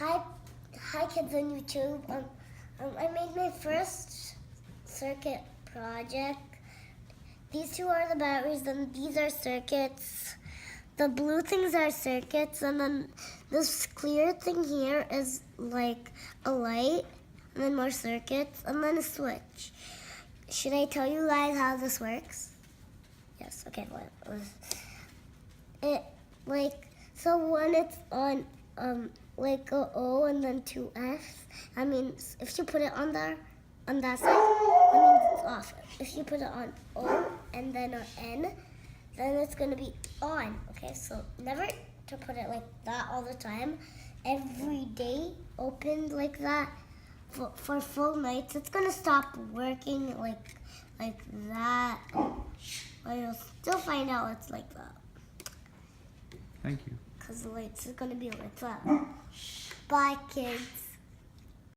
Hi, hi kids on YouTube. I made my first circuit project. These two are the batteries, and these are circuits. The blue things are circuits, and then this clear thing here is like a light, and then more circuits, and then a switch. Should I tell you guys how this works? Yes, okay. So when it's on like a O and then two F's, I mean if you put it on there on that side, that means it's off. If you put it on O and then an N, then it's gonna be on. Okay, so never to put it like that all the time. Every day opened like that for full nights. It's gonna stop working like that. But you'll still find out it's like that. Thank you. Because the lights are going to be like that. Bye, kids.